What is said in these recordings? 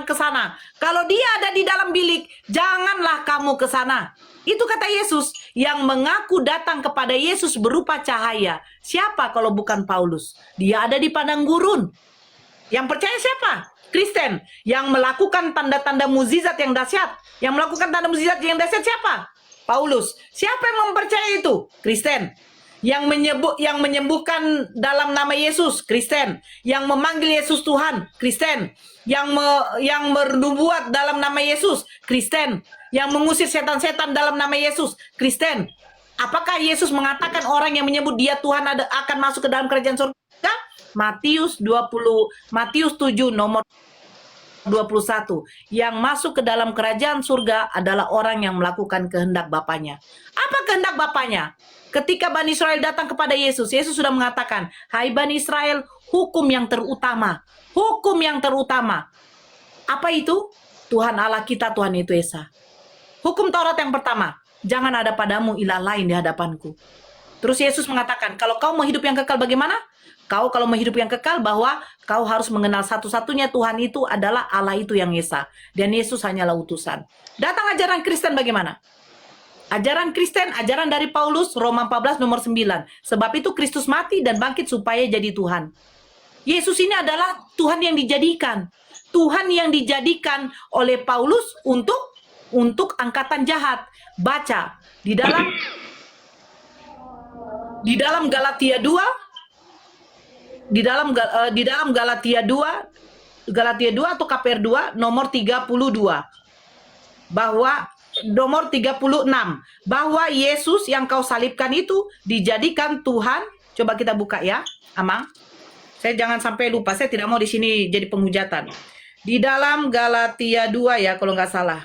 jangan ke sana. Kalau dia ada di dalam bilik, janganlah kamu ke sana. Itu kata Yesus yang mengaku datang kepada Yesus berupa cahaya. Siapa kalau bukan Paulus? Dia ada di padang gurun. Yang percaya siapa? Kristen. Yang melakukan tanda-tanda mukjizat yang dahsyat. Yang melakukan tanda mukjizat yang dahsyat siapa? Paulus. Siapa yang mempercayai itu? Kristen. Yang menyembuhkan dalam nama Yesus, Kristen. Yang memanggil Yesus Tuhan, Kristen. Yang bernubuat dalam nama Yesus, Kristen. Yang mengusir setan-setan dalam nama Yesus, Kristen. Apakah Yesus mengatakan orang yang menyebut dia Tuhan akan masuk ke dalam kerajaan surga? Matius 7 nomor 21. Yang masuk ke dalam kerajaan surga adalah orang yang melakukan kehendak Bapaknya. Apa kehendak Bapaknya? Ketika Bani Israel datang kepada Yesus, Yesus sudah mengatakan, hai Bani Israel, hukum yang terutama. Hukum yang terutama. Apa itu? Tuhan Allah kita, Tuhan itu Esa. Hukum Taurat yang pertama, jangan ada padamu ilah lain di hadapanku. Terus Yesus mengatakan, kalau kau mau hidup yang kekal bagaimana? Kau kalau mau hidup yang kekal bahwa kau harus mengenal satu-satunya Tuhan itu adalah Allah itu yang Esa. Dan Yesus hanyalah utusan. Datang ajaran Kristen bagaimana? Ajaran Kristen, ajaran dari Paulus, Roma 14 nomor 9. Sebab itu Kristus mati dan bangkit supaya jadi Tuhan. Yesus ini adalah Tuhan yang dijadikan. Tuhan yang dijadikan oleh Paulus untuk angkatan jahat. Baca di dalam Galatia 2, di dalam Galatia 2 atau KPR 2 nomor 32. Bahwa nomor 36, bahwa Yesus yang kau salibkan itu dijadikan Tuhan. Coba kita buka ya, Amang. Saya jangan sampai lupa, saya tidak mau di sini jadi penghujatan. Di dalam Galatia 2 ya, kalau nggak salah.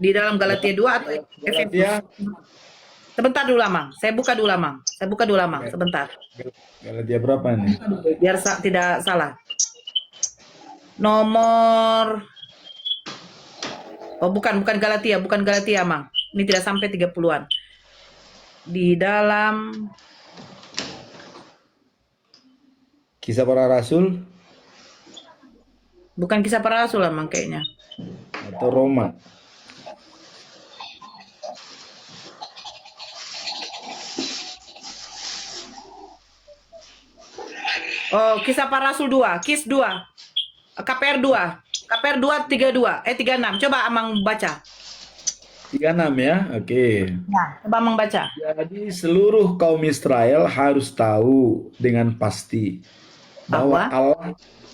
Di dalam Galatia 2 atau Efesus. Sebentar dulu, Amang. Saya buka dulu, Amang. Sebentar. Galatia berapa nih? Biar tidak salah. Nomor Oh, bukan Galatia, Amang. Ini tidak sampai 30-an. Di dalam Kisah Para Rasul bukan Kisah Para Rasul, Amang, kayaknya. atau Roma? Oh, Kisah Para Rasul 2, KIS 2. KPR 2. KPR 2 36. Coba Amang baca. 36 ya, oke. Nah, coba Amang baca. Jadi seluruh kaum Israel harus tahu dengan pasti bahwa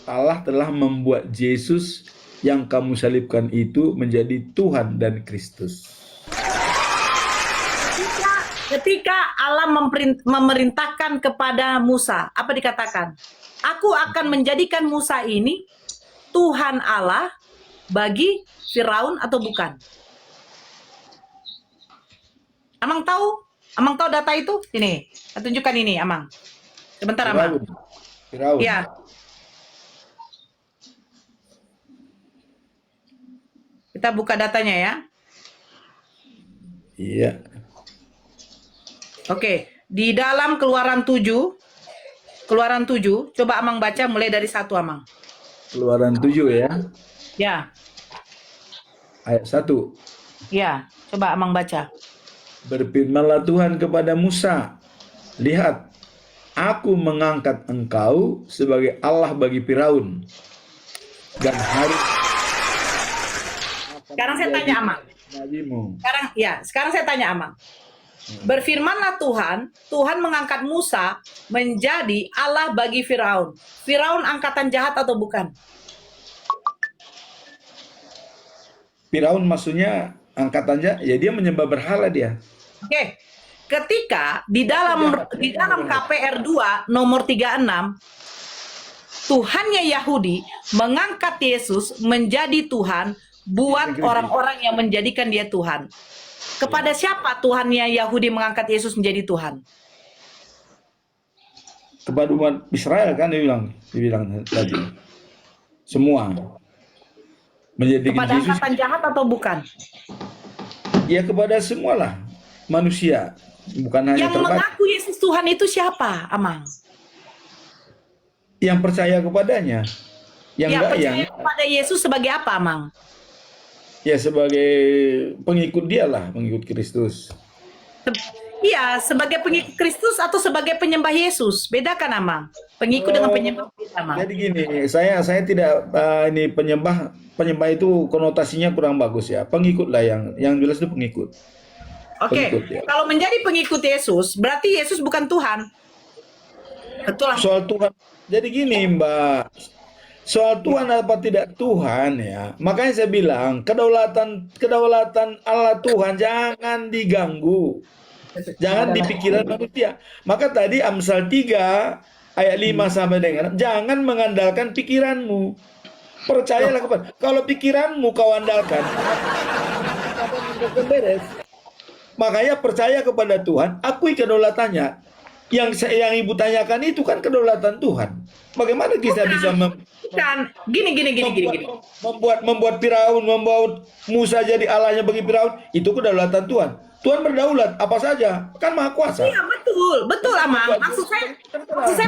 Allah telah membuat Yesus yang kamu salibkan itu menjadi Tuhan dan Kristus. Ketika Allah memerintahkan kepada Musa, apa dikatakan? Aku akan menjadikan Musa ini Tuhan Allah bagi Firaun atau bukan? Amang tahu data itu? Ini, saya tunjukkan ini, Amang. Sebentar, Amang. Firaun. Ya. Kita buka datanya ya. Iya. Oke, di dalam Keluaran 7, coba Amang baca mulai dari 1, Amang. Keluaran 7 ya. Ya. Ayat 1. Ya, coba Amang baca. Berfirmanlah Tuhan kepada Musa, lihat, aku mengangkat engkau sebagai Allah bagi Firaun. Dan harus Sekarang saya tanya Amang. Sekarang saya tanya Amang. Berfirmanlah Tuhan mengangkat Musa menjadi Allah bagi Firaun. Firaun angkatan jahat atau bukan? Firaun maksudnya angkatannya, ya dia menyembah berhala dia. Oke. Ketika di dalam KPR 2 nomor 36, Tuhannya Yahudi mengangkat Yesus menjadi Tuhan buat orang-orang yang menjadikan dia Tuhan. Kepada siapa Tuhannya Yahudi mengangkat Yesus menjadi Tuhan? Kepada umat Israel kan dia bilang tadi. Semua. Menjadikan Kepada Yesus, angkatan jahat atau bukan? ya kepada semualah manusia, bukan hanya Yang terbatas. mengaku Yesus Tuhan itu siapa, Amang? Yang percaya kepadanya. Yang Ya, enggak, percaya kepada Yesus sebagai apa, Amang? ya sebagai pengikut dia lah, pengikut Kristus. Iya, sebagai pengikut Kristus atau sebagai penyembah Yesus? Bedakan, Amang. Pengikut dengan penyembah beda, Amang. Jadi gini, saya tidak ini penyembah itu konotasinya kurang bagus ya. Pengikut lah yang jelas itu pengikut. Oke, Pengikut ya. kalau menjadi pengikut Yesus, berarti Yesus bukan Tuhan. Betul, Amang. Soal Tuhan. Jadi gini, Mbak. Soal Tuhan apa tidak Tuhan ya. Makanya saya bilang, kedaulatan Allah Tuhan jangan diganggu. Jangan di pikiran manusia. Maka tadi Amsal 3 ayat 5 sampai dengan jangan mengandalkan pikiranmu. Percayalah kepada. Kalau pikiranmu kau andalkan, akan beres. Makanya percaya kepada Tuhan, akui kedaulatannya. Yang ibu tanyakan itu kan kedaulatan Tuhan. Bagaimana kita bisa Bukan. Gini. membuat Firaun, membuat Musa jadi Allahnya bagi Firaun, itu kedaulatan Tuhan. Tuhan berdaulat apa saja, kan maha kuasa. Iya, betul, Amang. Maksud saya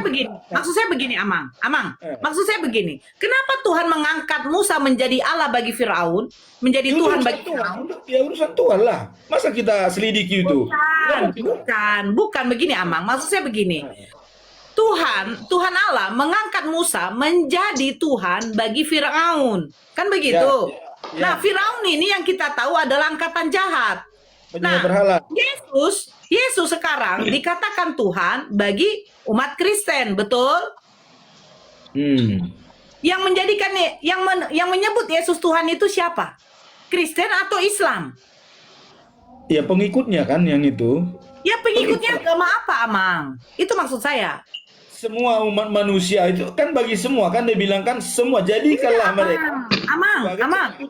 begini, Amang. Maksud saya begini. Kenapa Tuhan mengangkat Musa menjadi Allah bagi Firaun, menjadi Tuhan bagi Firaun? Ya urusan Tuhan lah. Masa kita selidiki itu? Bukan begini, Amang. Maksud saya begini. Tuhan Allah mengangkat Musa menjadi Tuhan bagi Firaun. Kan begitu. Ya. Nah, Firaun ini yang kita tahu adalah angkatan jahat. Penyembah berhala. Yesus sekarang dikatakan Tuhan bagi umat Kristen, betul? Yang menjadikan yang menyebut Yesus Tuhan itu siapa? Kristen atau Islam? Ya pengikutnya kan yang itu. Ya pengikutnya agama apa, Amang? Itu maksud saya. Semua umat manusia itu kan bagi semua kan dia bilang kan semua jadikanlah mereka. Amang.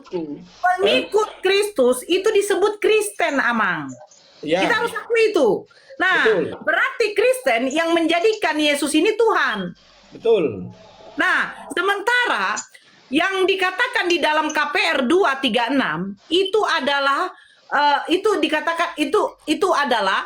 Pengikut Kristus itu disebut Kristen, Amang. Ya. Kita harus akui itu. Nah, Betul. berarti Kristen yang menjadikan Yesus ini Tuhan. Betul. Nah, sementara yang dikatakan di dalam KPR 236 itu adalah itu dikatakan itu adalah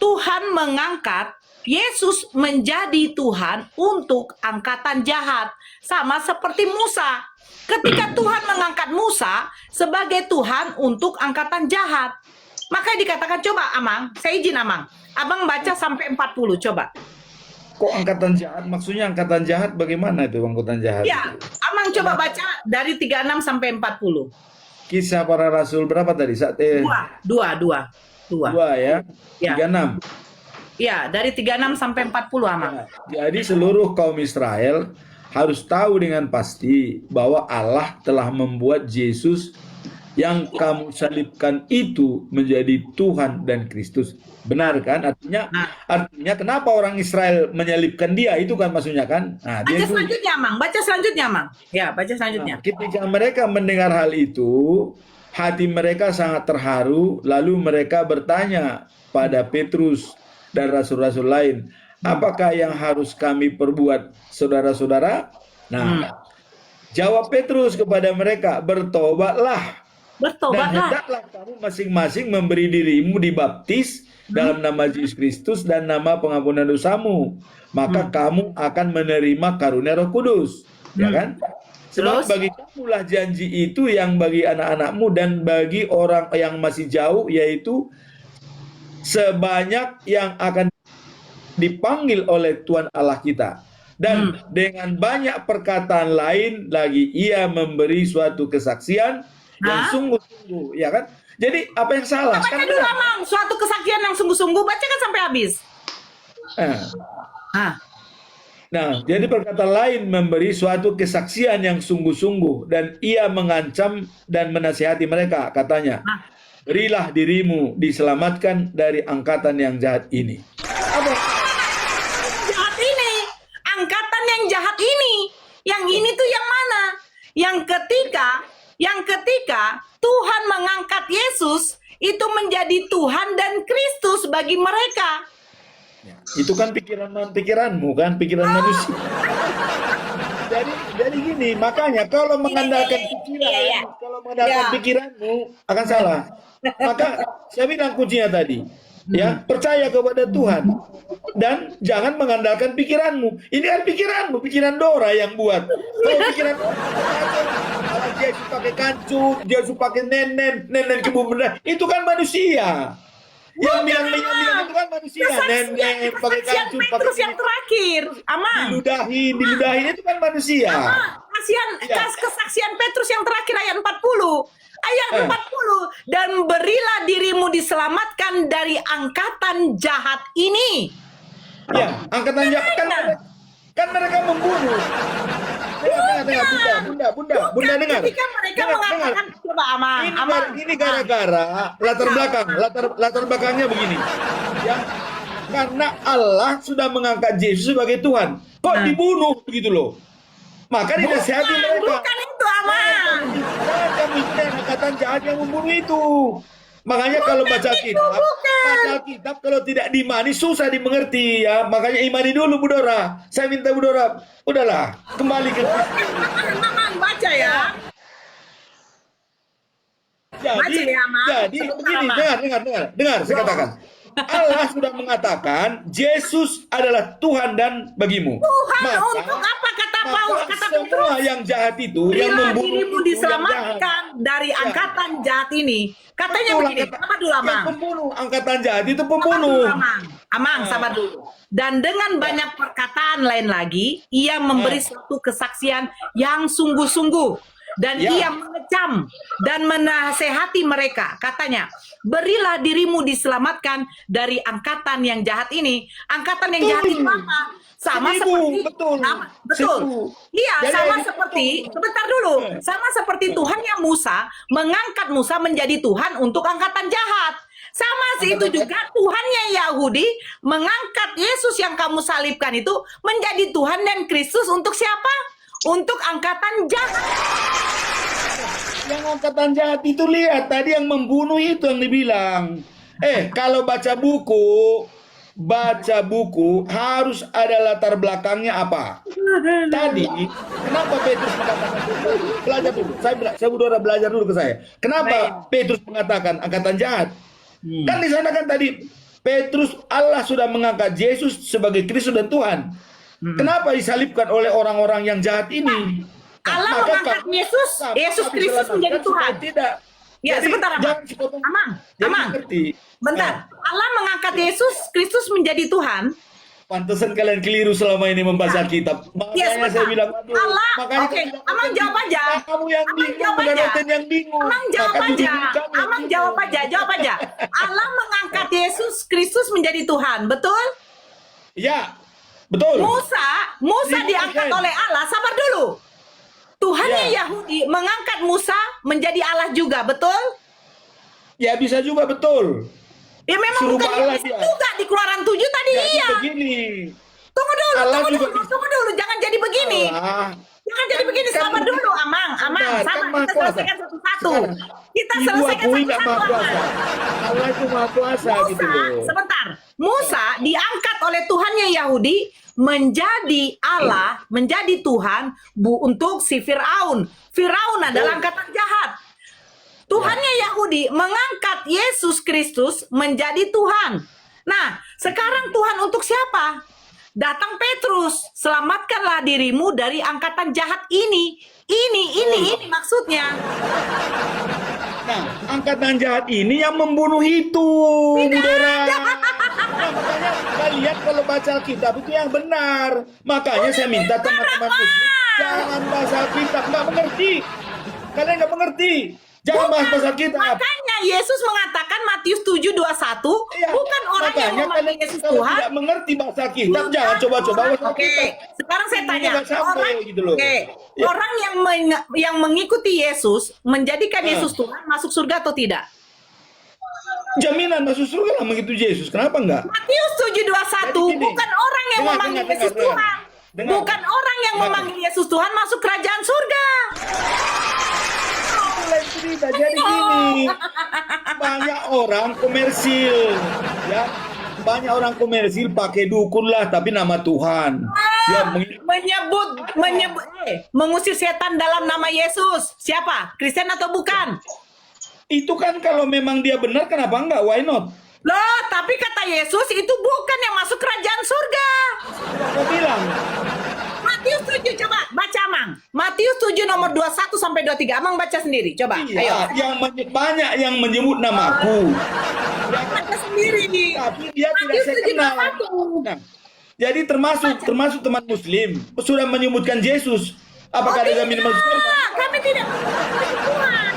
Tuhan mengangkat Yesus menjadi Tuhan untuk angkatan jahat, sama seperti Musa. Ketika Tuhan mengangkat Musa sebagai Tuhan untuk angkatan jahat, maka dikatakan, coba Amang, saya izin Amang, Abang baca sampai 40, coba. Kok angkatan jahat? Maksudnya angkatan jahat bagaimana itu angkatan jahat? Ya, Amang coba baca dari 36 sampai 40. Kisah para Rasul berapa tadi? Dua ya? Ya. 36. Ya, dari 36 sampai 40, Amang. Jadi seluruh kaum Israel harus tahu dengan pasti bahwa Allah telah membuat Yesus yang kamu salibkan itu menjadi Tuhan dan Kristus. Benar kan? Artinya kenapa orang Israel menyalibkan dia? Itu kan maksudnya kan? Nah, Baca selanjutnya, Amang. Baca selanjutnya, Amang. Ya, baca selanjutnya. Ketika mereka mendengar hal itu, hati mereka sangat terharu, lalu mereka bertanya pada Petrus dan rasul-rasul lain, apakah yang harus kami perbuat, saudara-saudara? Nah, jawab Petrus kepada mereka, bertobatlah. Dan hendaklah kamu masing-masing memberi dirimu dibaptis dalam nama Yesus Kristus dan nama pengampunan dosamu. Maka kamu akan menerima karunia Roh Kudus. Ya kan? Sebab bagi kamulah janji itu yang bagi anak-anakmu dan bagi orang yang masih jauh, yaitu sebanyak yang akan dipanggil oleh Tuhan Allah kita. Dan dengan banyak perkataan lain lagi ia memberi suatu kesaksian yang sungguh-sungguh, ya kan? Jadi apa yang salah? Baca dulu, Amang. Suatu kesaksian yang sungguh-sungguh. Bacakan sampai habis. Nah, jadi perkataan lain memberi suatu kesaksian yang sungguh-sungguh dan ia mengancam dan menasihati mereka, katanya, berilah dirimu diselamatkan dari angkatan yang jahat ini. Apa? Jahat ini, angkatan yang jahat ini. Yang ini tuh yang mana? Yang ketika Tuhan mengangkat Yesus itu menjadi Tuhan dan Kristus bagi mereka. Itu kan pikiranmu kan, pikiran manusia. Jadi gini, makanya kalau mengandalkan pikiranmu akan salah. Maka saya bilang kuncinya tadi, Ya, percaya kepada Tuhan dan jangan mengandalkan pikiranmu. Ini kan pikiranmu, pikiran Dora yang buat. Kalau pikiran kalau dia suka pakai kancut, dia suka pakai nenen kebu benda, itu kan manusia. Yang bilang itu kan manusia. Nenen pakai Kesaksian kancut, Petrus pakai yang terakhir, Amang. diludahin itu kan manusia. Kesaksian Petrus yang terakhir ayat 40. Ayat 40, dan berilah dirimu diselamatkan dari angkatan jahat ini. Ya, angkatan jahat kan mereka membunuh. Dengar, Bunda dengar. Ketika mereka mengatakan, coba Amang. Ini gara-gara latar belakangnya begini. Ya, karena Allah sudah mengangkat Yesus sebagai Tuhan. Kok dibunuh begitu loh? Maka dinasihati mereka. Bukan itu, Amang. Kami angkatan jahat yang membunuh itu. Makanya kalau baca kitab kalau tidak diimani susah dimengerti ya. Makanya imani dulu Bu Dora. Saya minta Bu Dora, udahlah kembali ke Amang baca ya. Jadi begini, dengar saya katakan. Allah sudah mengatakan Yesus adalah Tuhan dan bagimu. Tuhan untuk apa kata Paulus, kata Petrus? Semua yang jahat itu yang membunuh dirimu diselamatkan dari angkatan jahat ini. Katanya begini, sabar dulu Amang. Pembunuh, angkatan jahat itu pembunuh. Amang, sabar dulu. Dan dengan banyak perkataan lain lagi, ia memberi suatu kesaksian yang sungguh-sungguh. Dan ia mengecam dan menasehati mereka. Katanya, berilah dirimu diselamatkan dari angkatan yang jahat ini. Angkatan yang jahat itu apa? Sama seperti betul. Iya, sama seperti sebentar dulu. Sama seperti Tuhan yang mengangkat Musa menjadi Tuhan untuk angkatan jahat. Sama sih itu juga Tuhannya Yahudi mengangkat Yesus yang kamu salibkan itu menjadi Tuhan dan Kristus untuk siapa? Untuk angkatan jahat. Yang angkatan jahat itu lihat tadi yang membunuh itu yang dibilang. Kalau baca buku harus ada latar belakangnya apa? Tadi kenapa Petrus mengatakan belajar dulu. Saya udah belajar dulu ke saya. Kenapa Petrus mengatakan angkatan jahat? Kan di sana kan tadi Petrus Allah sudah mengangkat Yesus sebagai Kristus dan Tuhan. Kenapa disalibkan oleh orang-orang yang jahat ini? Allah mengangkat Yesus Kristus menjadi Tuhan. Tidak. Ya, sebentar, Amang. Bentar. Allah mengangkat Yesus Kristus menjadi Tuhan. Pantesan kalian keliru selama ini membaca kitab. Makanya saya bilang, Allah. Oke, Amang jawab aja. Kamu yang bingung, bukan Oten yang bingung. Amang jawab aja. Allah mengangkat Yesus Kristus menjadi Tuhan, betul? Ya. Betul. Musa diangkat oleh Allah. Sabar dulu. Tuhannya Yahudi mengangkat Musa menjadi Allah juga, betul? Ya bisa juga, betul. Ya memang bukan juga di Keluaran 7 tadi Begini. Tunggu dulu, jangan jadi begini. Jangan jadi begini, sabar dulu, Amang. Sabar, kita selesaikan satu-satu. Allah itu Maha Kuasa gitu loh. Sebentar. Musa diangkat oleh Tuhannya Yahudi menjadi Allah, menjadi Tuhan untuk si Firaun. Firaun adalah angkatan jahat. Tuhannya Yahudi mengangkat Yesus Kristus menjadi Tuhan. Nah, sekarang Tuhan untuk siapa? Datang Petrus, selamatkanlah dirimu dari angkatan jahat ini. Ini maksudnya. Nah, angkatan jahat ini yang membunuh itu, Budara. Makanya kalian kalau baca kitab itu yang benar. Makanya saya minta teman-teman muslim jangan baca kitab, nggak mengerti. Kalian nggak mengerti. Jangan bahas kitab. Makanya Yesus mengatakan Matius 7:21, bukan orang yang memanggil Yesus Tuhan. Tidak mengerti bahasa kitab, jangan coba-coba bahasa kitab. Sekarang saya tanya, gitu orang yang mengikuti Yesus, menjadikan Yesus Tuhan, masuk surga atau tidak? Jaminan masuk surga lah mengikuti Yesus. Kenapa enggak? Matius 7:21, bukan orang yang memanggil Yesus Tuhan. Bukan orang yang memanggil Yesus Tuhan masuk kerajaan surga. Jadi gini, banyak orang komersil, ya, banyak orang komersil pakai dukun lah, tapi nama Tuhan. Ya, mengusir setan dalam nama Yesus. Siapa? Kristen atau bukan? Itu kan kalau memang dia benar, kenapa enggak? Why not? Loh, tapi kata Yesus itu bukan yang masuk kerajaan surga. Kau bilang. Matius 7, coba baca Amang. Matius 7 nomor 21 sampai 23. Amang baca sendiri, coba. Iya, Ayo. banyak yang menyebut namaku. Baca sendiri. Tapi dia tidak Matius saya 7 kenal. 21. Nah, jadi termasuk teman Muslim sudah menyebutkan Yesus. Apakah ada jaminan masuk surga? Kami tidak. Tuhan.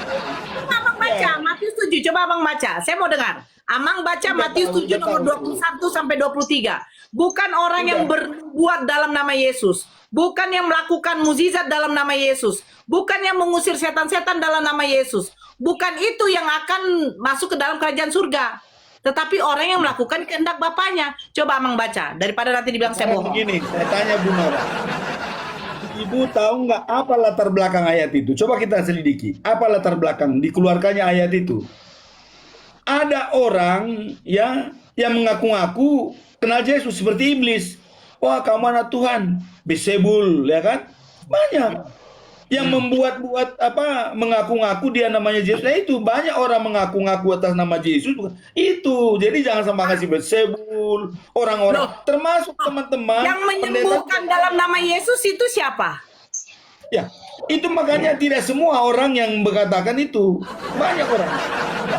Coba Amang baca Matius 7, coba Amang baca. Saya mau dengar. Amang baca Matius 7 nomor 21 sampai 23. Bukan orang yang berbuat dalam nama Yesus. Bukan yang melakukan mukjizat dalam nama Yesus. Bukan yang mengusir setan-setan dalam nama Yesus. Bukan itu yang akan masuk ke dalam kerajaan surga. Tetapi orang yang melakukan kehendak Bapaknya. Coba Amang baca. Daripada nanti dibilang saya bohong. Begini, saya tanya Bu Nora. Ibu tahu nggak apa latar belakang ayat itu? Coba kita selidiki. Apa latar belakang dikeluarkannya ayat itu? Ada orang ya yang mengaku-ngaku kenal Yesus seperti iblis. Wah, kamu anak Tuhan, Beelzebul, ya kan? Banyak yang membuat-buat apa mengaku-ngaku dia namanya Yesus. Nah, itu banyak orang mengaku-ngaku atas nama Yesus. Itu. Jadi jangan sampai kasih Beelzebul, orang-orang termasuk teman-teman Yang menyembuhkan dalam nama Yesus itu siapa? Ya, itu makanya tidak semua orang yang mengatakan itu. Banyak orang. Ya,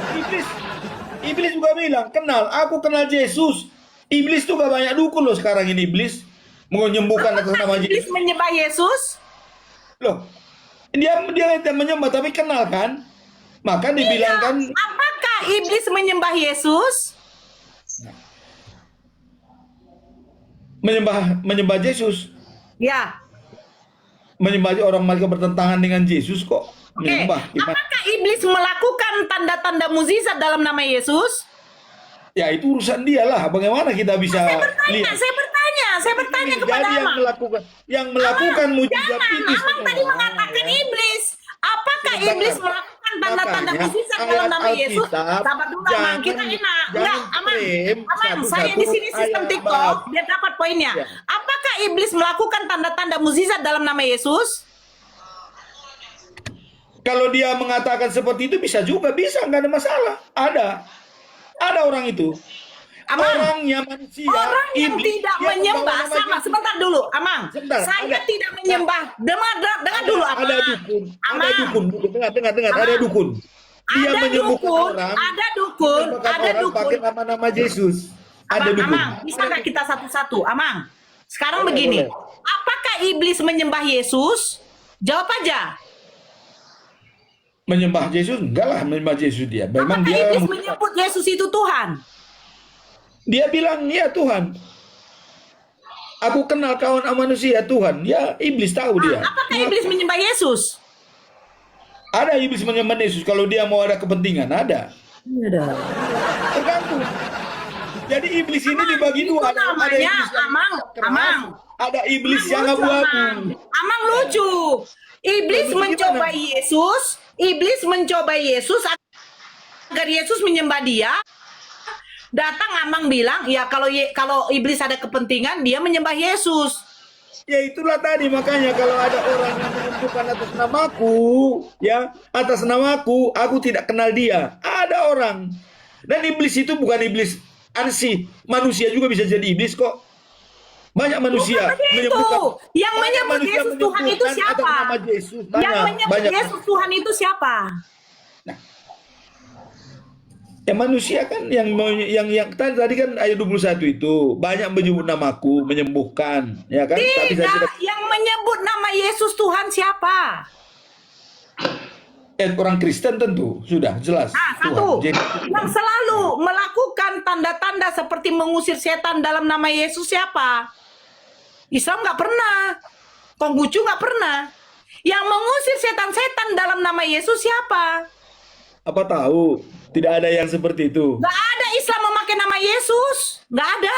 Iblis juga bilang, aku kenal Yesus. Iblis tuh gak banyak dukun loh sekarang ini iblis. Mau menyembuhkan atas nama Iblis Yesus. menyembah Yesus? Loh, dia tidak menyembah tapi kenal kan? Maka dibilangkan Apakah iblis menyembah Yesus? menyembah Yesus. Ya. Menyembah orang mereka bertentangan dengan Yesus kok. Oke. Menyembah. Gimana? Apakah iblis melakukan tanda-tanda mukjizat dalam nama Yesus? Ya itu urusan dia lah. Bagaimana kita bisa lihat? Saya bertanya kepada Jadi Amang. yang melakukan mujizat itu Amang tadi mengatakan iblis. Apakah iblis melakukan tanda-tanda mukjizat dalam nama Yesus? Sabar dulu Amang, kita enak. Enggak, Amang, saya di sini sistem TikTok biar dapat poinnya. Ya. Apakah iblis melakukan tanda-tanda mukjizat dalam nama Yesus? Kalau dia mengatakan seperti itu bisa juga, bisa, nggak ada masalah. Ada orang itu. Amang, Orangnya manusia. orang yang iblis, tidak dia menyembah membawa nama sama. Yesus. Sebentar dulu, Amang. Sebentar, Saya ada. tidak menyembah. Dengar dulu, Amang. Ada dukun. Amang. Ada dukun. Dengar. Amang. Ada dukun. Dia Ada menyembuhkan dukun, orang. ada dukun, menyembuhkan ada orang dukun. pakai nama-nama Yesus. Ada Amang, dukun. Amang, bisa nggak kita satu-satu? Amang, sekarang Boleh, begini. boleh. Apakah iblis menyembah Yesus? Jawab aja. Menyembah Yesus? Enggak lah menyembah Yesus dia. Memang Apakah dia iblis menyebut Yesus itu Tuhan? Dia bilang, ya Tuhan. Aku kenal kawan manusia Tuhan. Ya iblis tahu dia. Apakah iblis menyembah Yesus? Ada iblis menyembah Yesus kalau dia mau ada kepentingan. Ada. Tergantung. Jadi iblis ini dibagi dua. Ada namanya, iblis yang keras, Amang. ada iblis yang Lucu, abu-abu. Amang lucu. Iblis Lucu mencoba gimana? Yesus. Iblis mencoba Yesus agar Yesus menyembah dia. Datang Amang bilang, ya kalau iblis ada kepentingan dia menyembah Yesus. Ya itulah tadi makanya kalau ada orang yang menentukan atas namaku, ya atas namaku, aku tidak kenal dia. Ada orang. Dan iblis itu bukan iblis ansih. Manusia juga bisa jadi iblis kok. Banyak manusia Bukan itu. Yang menyebut Yesus Tuhan itu siapa? Atas nama Yesus. Yang menyebut Yesus Tuhan itu siapa? Ya manusia kan yang tadi kan ayat 21 itu banyak menyebut namaku, menyembuhkan, ya kan? Tapi saya Tidak, yang menyebut nama Yesus Tuhan siapa? orang Kristen tentu sudah jelas. Satu, Tuhan. yang selalu melakukan tanda-tanda seperti mengusir setan dalam nama Yesus siapa? Islam nggak pernah, Konghucu nggak pernah. Yang mengusir setan-setan dalam nama Yesus siapa? Apa tahu? Tidak ada yang seperti itu. Nggak ada Islam memakai nama Yesus, nggak ada.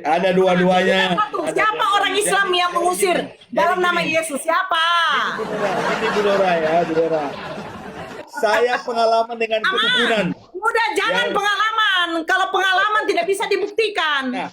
Ada dua-duanya. Siapa orang Islam yang mengusir dalam nama Yesus? Siapa? Ini Bu Nora ya, Bu Nora. Saya pengalaman dengan kedukunan. Udah jangan pengalaman. Kalau pengalaman tidak bisa dibuktikan. Nah,